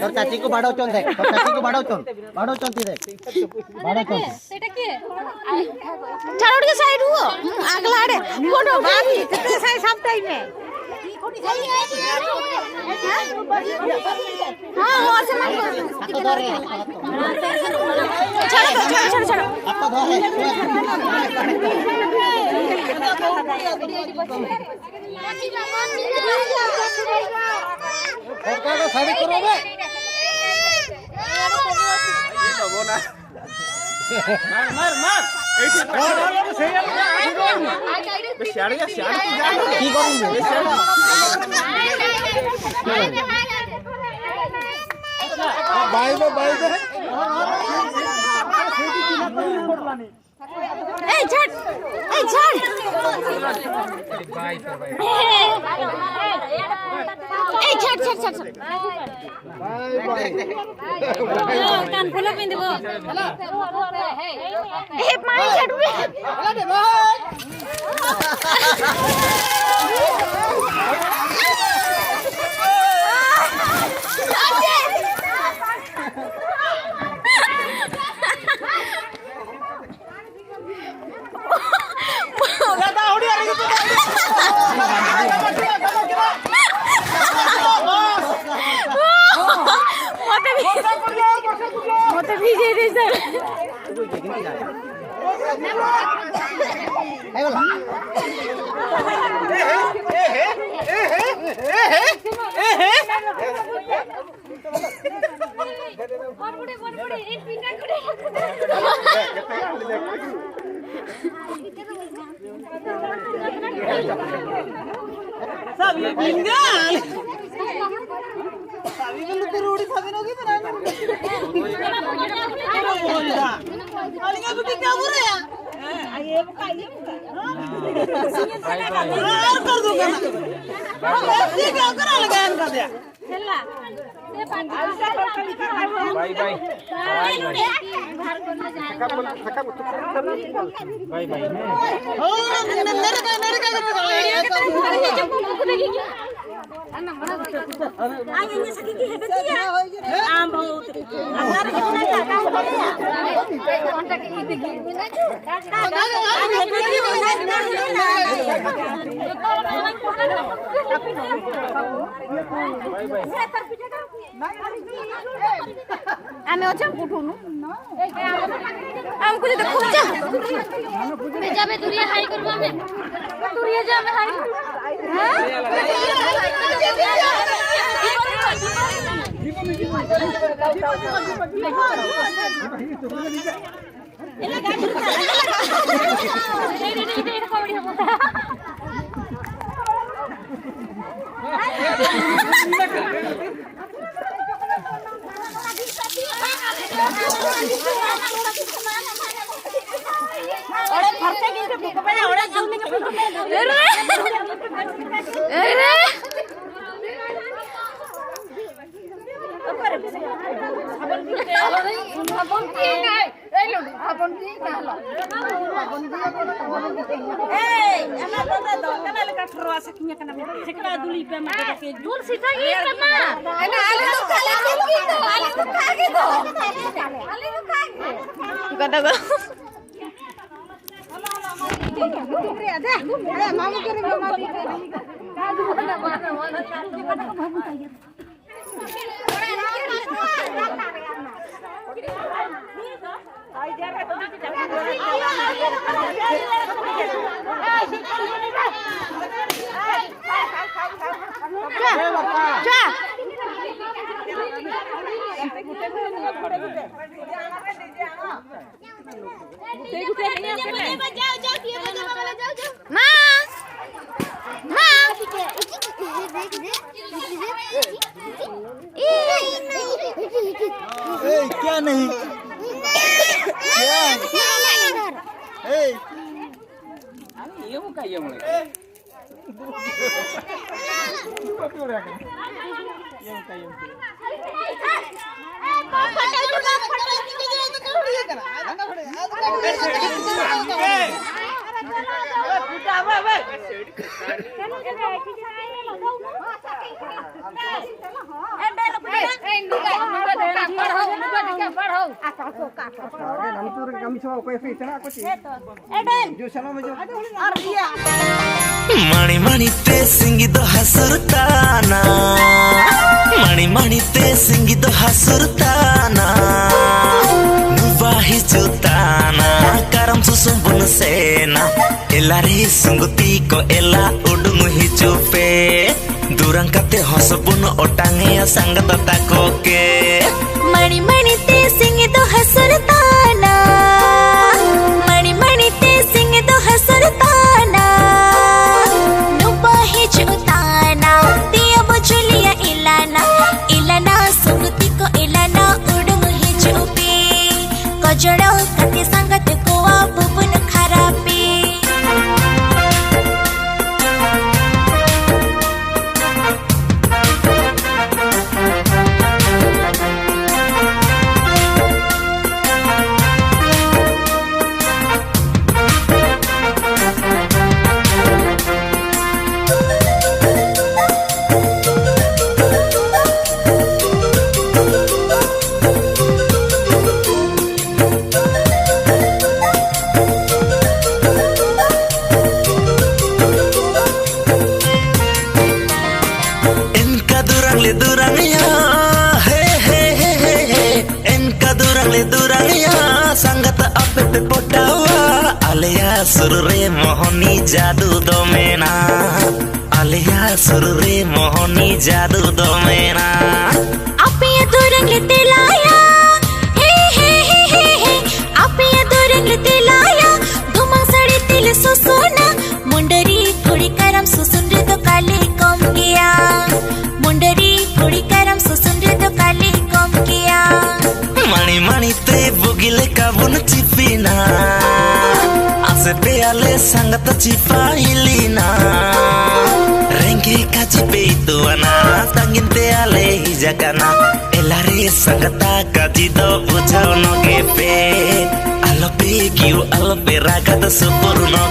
তোর চাচি को বাড়াওচন দেখ তোর চাচি को বাড়াওচন তুই দেখ বাড়াওচন সেটা কি চারোটি সাইড हुआ अगला आड़े फोटो बाकी कितने साइड सब टाइम में हां वो से मत हाथ धर रे छोड़ो हाथ धर रे का शादी करो बे ये तो बोला मार एठी सही बे शाड़ी की करूंगे बाय ए छट ए छट बाय कान खोला पिन देबो ए पानी छटबे मते ভিজে দিছে বড় এই পিটা করে सब ये बिंगाल सावी में तो रोटी खाते ना कितना अलिंगा कुछ क्या बोल रहे हैं ये खाइए और कर दो क्या ये क्या करा लगा इनका दिया चला बाय बाय आमे अच्छा उठोनु हमको तो खूब जा मैं जाबे दुरिया हाई करबो हमें दुरिया जाबे हाई एला गाड़ी नहीं कॉमेडी हो ओरे फरते के भूख पे ओरे जल्दी के भूख पे अरे अपन की नहीं ए लो अपन की कहला ए हमरा तो दो कना लगा ठरवा सकिया कना सेकड़ा दुली पे मत के दूर सीधा ये कना एना आलू तो खा के दो कटा दो मामू के क्या नहीं मणि मणि ते सिंगिदो हसुरताना मणि मणि ते सिंगिदो हसुरताना नुवाही जुताना करम सुसुम्बुन सेना एला रे sunguti ko ela udung hijupe durang kate hosbun otange sangat takoke मणि मणि ते सिंगिदो हसुरताना मणि मणि ते सिंगिदो हसुरताना नुबाही जुताना तिया बुजुलिया इलाना इलाना सुगति को इलाना उडुंग हिजुपे कजड़ो कते संगत को बुबुन खरापे संगत आपे पे पोटावा आलिया सुरे मोहनी जादू दोमेना आलिया सुरे मोहनी जादू दोमेना आपे दुरंग तेलाया हे हे हे हे हे आपे दुरंग तेलाया धुमा सड़ी तिल सुसोना मुंडरी थोड़ी करम सुसुंदर तो काले कम किया मुंडरी थोड़ी करम सुसुंदर तो काले कम किया मणि मणि ते बुगिले kabun cipina asepe ale sangat cipa hilina rengge kacipe itu ana tangin te ale hijakana elare sangata kajido bujau no gepe alope kiu alope ragat supur no